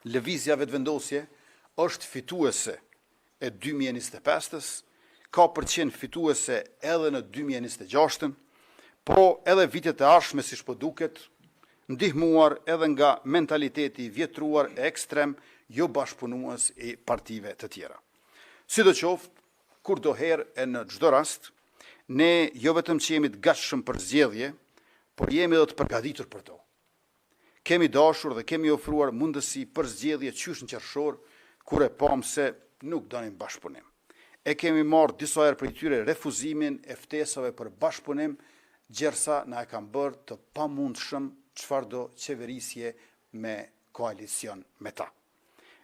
lëvizja vetëvendosje është fituese e 2025-ës, ka përqenë fituese edhe në 2026-ën, po edhe vitet e ardhshme siç po duket, ndihmuar edhe nga mentaliteti vjetruar e ekstrem jo bashkëpunues i partive të tjera. Sidoqoftë, kurdoherë e në çdo rast, ne jo vetëm që jemi të gatshëm për zgjedhje, por jemi edhe të përgatitur për to. Kemi dashur dhe kemi ofruar mundësi për zgjedhje qysh në qershor, kur e pam se nuk donin bashkëpunim. E kemi marrë disa herë prej tyre refuzimin e ftesave për bashkëpunim, gjersa na e kanë bërë të pamundshëm çfarëdo qeverisje me koalicion me ta.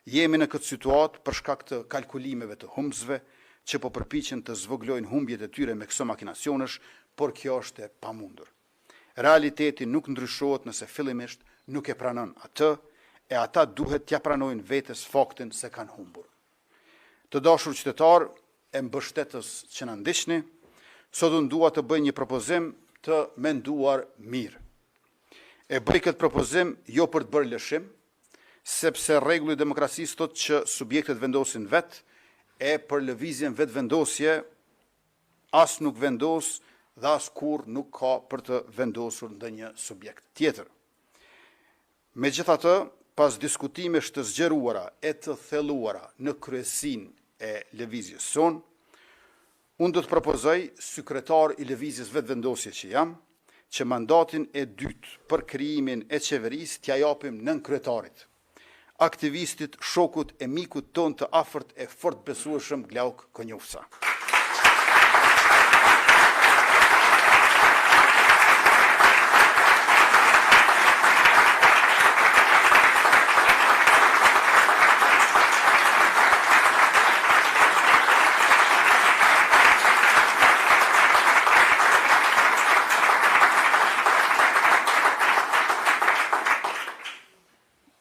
Jemi në këtë situatë për shkak të kalkulimeve të humbësve, që po përpiqen të zvoglojnë humbjet e tyre me këso makinacionesh, por kjo është e pamundur. Realiteti nuk ndryshohet nëse fillimisht nuk e pranon atë, e ata duhet t'ja pranojnë vetes faktin se kanë humbur. Të dashur qytetar e mbështetës që na ndiqni, sot unë dua të bëj një propozim të menduar mirë. E bëj këtë propozim jo për të bërë lëshim, sepse rregulli i demokracisë thotë që subjektet vendosin vetë, e për lëvizjen vetëvendosje as nuk vendos dhe as kur nuk ka për të vendosur ndonjë subjekt tjetër. Megjithatë, pas diskutimesh të zgjeruara e të thelluara në kryesinë e lëvizjes sonë, unë do të propozoj sekretar i lëvizjes vetëvendosje që jam, që mandatin e dytë për krijimin e qeverisë t'ja japim nën kryetarit, aktivistit, shokut e mikut ton të afërt e fort besueshëm Glauk Konjufsa.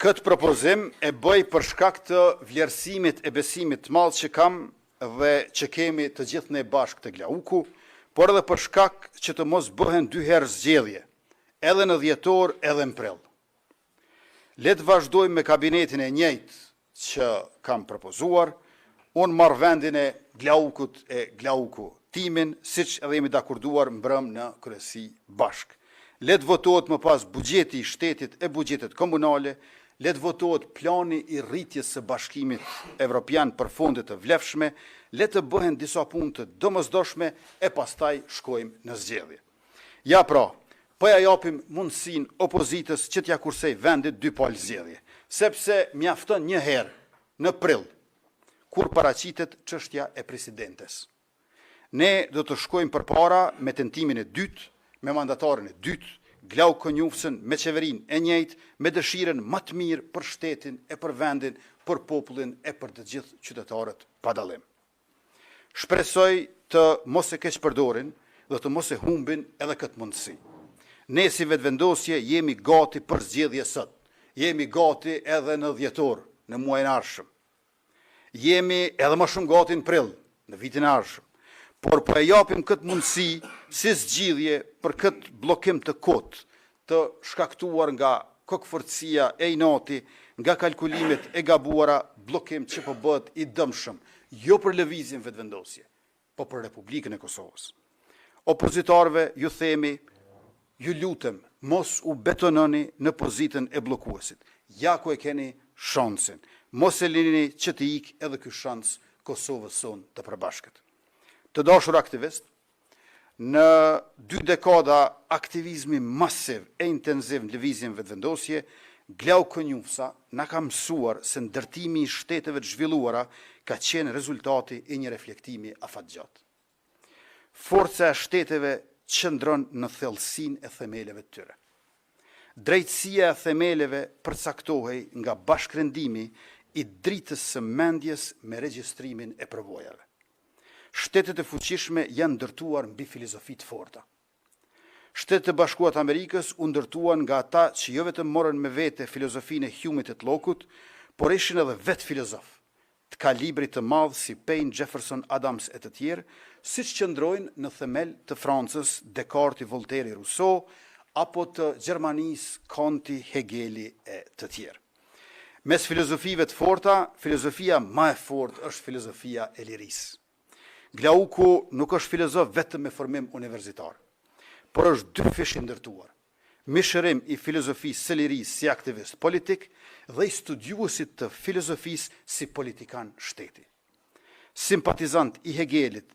Këtë propozim e bëj për shkak të vlerësimit e besimit të madh që kam dhe që kemi të gjithë ne bashkë të Glauku, por edhe për shkak që të mos bëhen dy herë zgjedhje, edhe në dhjetor edhe në prill. Le të vazhdojmë me kabinetin e njëjtë që kam propozuar, unë marr vendin e Glaukut e Glauku timin, siç edhe jemi dakorduar mbrëm në kryesi bashkë. Le të votohet më pas buxheti i shtetit e buxhetet komunale, le të votohet plani i rritjes së bashkimit evropian për fonde të vlefshme, le të bëhen disa punë të domosdoshme e pastaj shkojmë në zgjedhje. Ja pra, po ja japim mundësinë opozitës që t'ja kursej vendit dy palë zgjedhje, sepse mjafton një herë në prill, kur paraqitet çështja e presidentes. Ne do të shkojmë përpara me tentimin e dytë, me mandatarin e dytë, Glauk Konjufsën, me qeverinë e njëjtë, me dëshirën më të mirë për shtetin e për vendin, për popullin e për të gjithë qytetarët pa dallim. Shpresoj të mos e keq përdorin dhe të mos e humbin edhe këtë mundësi. Ne si vetëvendosje jemi gati për zgjedhje sot. Jemi gati edhe në dhjetor, në muajin e ardhshëm. Jemi edhe më shumë gati në prill, në vitin e ardhshëm. Por po e japim këtë mundësi si zgjidhje për këtë blokim të kotë, të shkaktuar nga kokëforcia e inati, nga kalkulimet e gabuara, blokim që po bëhet i dëmshëm, jo për lëvizjen vetëvendosje, po për Republikën e Kosovës. Opozitarëve ju themi, ju lutem, mos u betononi në pozitën e bllokuesit. Ja ku e keni shansin. Mos e lini që të ikë edhe ky shans Kosovës sonë të përbashkët. Të dashur aktivist, në 2 dekada aktivizmi masiv e intenziv në lëvizjen vetëvendosje, Glauk Konjufsa na ka mësuar se ndërtimi i shteteve të zhvilluara ka qenë rezultati i një reflektimi afatgjatë. Forca e shteteve qëndron në thellësinë e themeleve të tyre. Drejtësia e themeleve përcaktohej nga bashkërendimi i dritës së mendjes me regjistrimin e përvojave. Shtetet e fuqishme janë ndërtuar mbi filozofi të forta. Shtetet e Bashkuara të Amerikës u ndërtuan nga ata që jo vetëm morën me vete filozofinë e Humit e të Lockeut, por ishin edhe vetë filozof, të kalibrit të madh si Paine, Jefferson, Adams e të tjerë, siç qëndrojnë në themel të Francës, Descartes, Voltaire, Rousseau, apo të Gjermanisë, Kanti, Hegeli e të tjerë. Mes filozofive të forta, filozofia më e fortë është filozofia e lirisë. Glauku nuk është filozof vetëm me formim universitar, por është dy fish i ndërtuar. Mishërim i filozofisë së lirisë si aktivist politik dhe i studiuesit të filozofisë si politikan shteti. Simpatizant i Hegelit,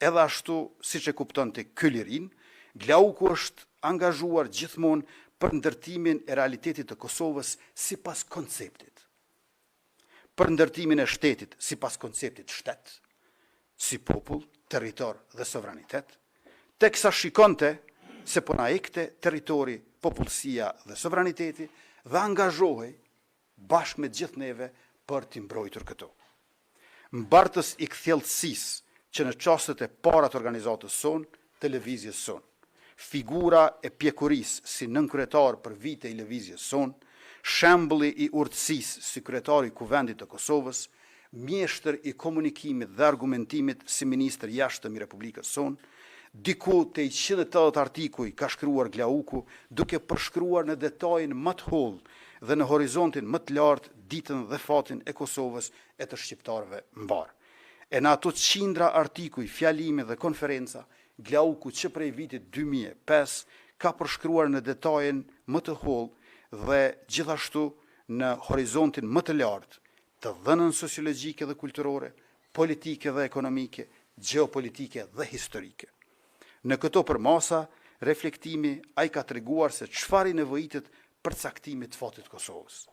edhe ashtu siç e kuptonte ky lirin, Glauku është angazhuar gjithmonë për ndërtimin e realitetit të Kosovës sipas konceptit. Për ndërtimin e shtetit sipas konceptit shtet, si popull, territor dhe sovranitet, teksa shikonte se po na ikte territori, popullsia dhe sovraniteti dhe angazhohej bashkë me gjithë neve për t'i mbrojtur këto. Mbartës i kthjellësisë që në çastet e para të organizatës sonë, televizjes sonë, figura e pjekurisë si nënkretar për vite i lëvizjes sonë, shembulli i urtësisë si kryetari i Kuvendit të Kosovës, mjeshtër i komunikimit dhe argumentimit si ministër jashtëm i Republikës sonë, diku te 180 artikuj ka shkruar Glauku, duke përshkruar në detajin më të hollë dhe në horizontin më të lartë ditën dhe fatin e Kosovës e të shqiptarëve mbar. E në ato qindra artikuj, fjalime dhe konferenca, Glauku që prej vitit 2005 ka përshkruar në detajin më të hollë dhe gjithashtu në horizontin më të lartë të dhënën sociologjike dhe kulturore, politike dhe ekonomike, geopolitike dhe historike. Në këto përmasa, reflektimi ai ka treguar se çfarë i nevojitet për caktimin e fatit Kosovës.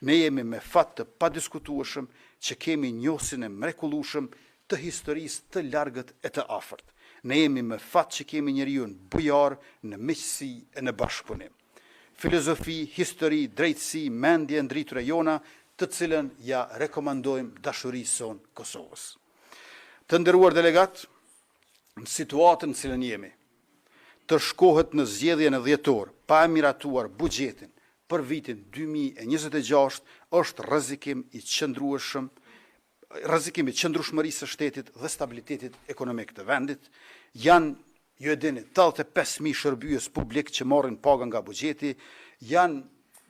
Ne jemi me fat të padiskutueshëm që kemi njohësin e mrekullueshëm të historisë të largët e të afërt. Ne jemi me fat që kemi njeriu bujar në miqësi e në bashkëpunim. Filozofi, histori, drejtësi, mendje ndritur e jona, të cilën ja rekomandojmë dashurisë sonë Kosovës. Të nderuar delegat, në situatën në cilën jemi, të shkohet në zgjedhjen e dhjetor, pa e miratuar buxhetin për vitin 2026 është rrezikim i qëndrueshmërisë së shtetit dhe stabilitetit ekonomik të vendit. Janë, ju e dini, 85.000 shërbyes publik që marrin paga nga buxheti, janë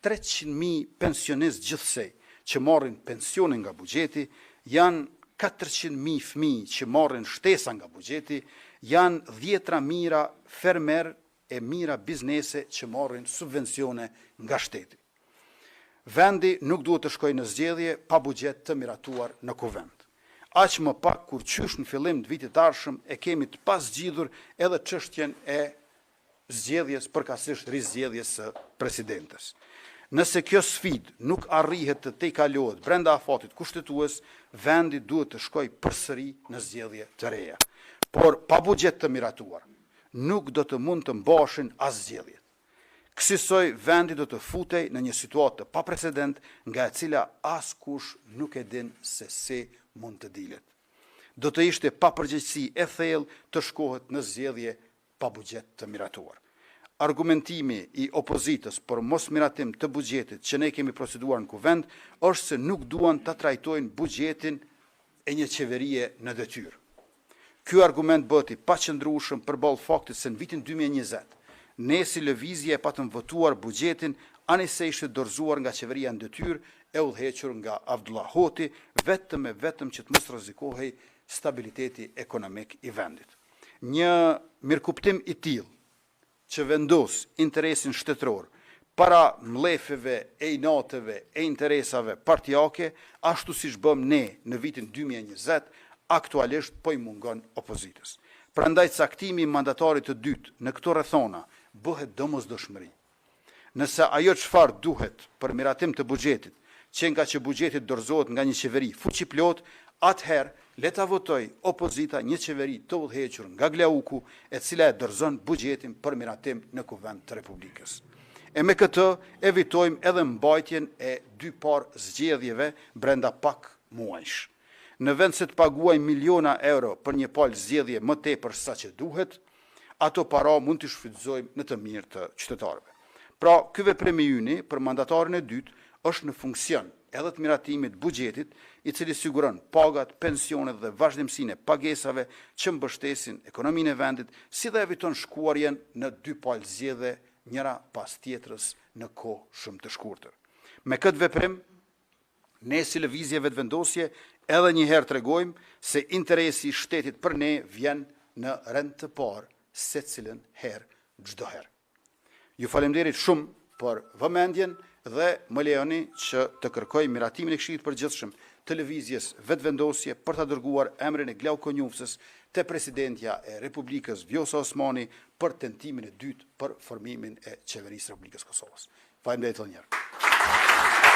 300.000 pensionistë gjithsej që marrin pensionin nga buxheti, janë 400.000 fëmijë që marrin shtesa nga buxheti, janë 10 mijëra fermer e mijëra biznese që marrin subvencione nga shteti. Vendi nuk duhet të shkojë në zgjedhje pa buxhet të miratuar në kuvend. Aq më pak kur qysh në fillim të vitit ardhshëm e kemi të pasgjidhur edhe çështjen e zgjedhjes, përkatësisht rizgjedhjes së presidentes. Nëse kjo sfidë nuk arrihet të tejkalohet brenda afatit kushtetues, vendi duhet të shkojë përsëri në zgjedhje të reja. Por pa buxhet të miratuar, nuk do të mund të mbashin as zgjedhjet. Kësaj vendi do të futej në një situatë pa precedent nga e cila askush nuk e din se si mund të dilet. Do të ishte pa përgjegjësi e thellë të shkohet në zgjedhje pa buxhet të miratuar. Argumentimi i opozitës për mos miratim të buxhetit që ne kemi proceduar në kuvend është se nuk duan ta trajtojnë buxhetin e një qeverie në detyrë. Ky argument bëhet i paqëndrueshëm përballë faktit se në vitin 2020 ne si lëvizje e patëm votuar buxhetin anëse ishte dorëzuar nga qeveria në detyrë e udhëhequr nga Abdullah Hoti vetëm që të mos rrezikohej stabiliteti ekonomik i vendit. Një mirëkuptim i tillë që vendos interesin shtetëror para mlefeve e inateve e interesave partijake, ashtu siç bëm ne në vitin 2020, aktualisht po i mungon opozitës. Prandaj caktimi i mandatarit të dytë në këto rrethona bëhet domosdoshmëri. Nëse ajo çfarë duhet për miratim të buxhetit, që nga që buxheti dorëzohet nga një qeveri fuqiplot, atëherë le ta votoj opozita një qeveri të udhëhequr nga Glauku, e cila e dorëzon buxhetin për miratim në kuvend të Republikës. E me këtë evitojmë edhe mbajtjen e dy parë zgjedhjeve brenda pak muajsh. Në vend se të paguajmë miliona euro për një palë zgjedhje më tepër sa që duhet, ato para mund të shfrytëzojmë në të mirë të qytetarëve. Pra, ky veprim i yni për mandatarin e dytë është në funksion edhe të miratimit buxhetit, i cili siguron pagat, pensionet dhe vazhdimsinë e pagesave që mbështesin ekonominë e vendit, si dhe eviton shkuarjen në dy palë zgjedhje njëra pas tjetrës në kohë shumë të shkurtër. Me këtë veprim, Ne si lëvizje vetëvendosje edhe një herë tregojmë se interesi i shtetit për ne vjen në rend të parë secilën herë, çdo herë. Ju falemnderit shumë për vëmendjen dhe më lejoni që të kërkoj miratimin e Këshillit të Përgjithshëm të lëvizjes vetëvendosje për ta dërguar emrin e Glau Konjufsës te presidentja e Republikës Vjosa Osmani për tentimin e dytë për formimin e qeverisë së Republikës Kosovës. Faleminderit edhe një herë.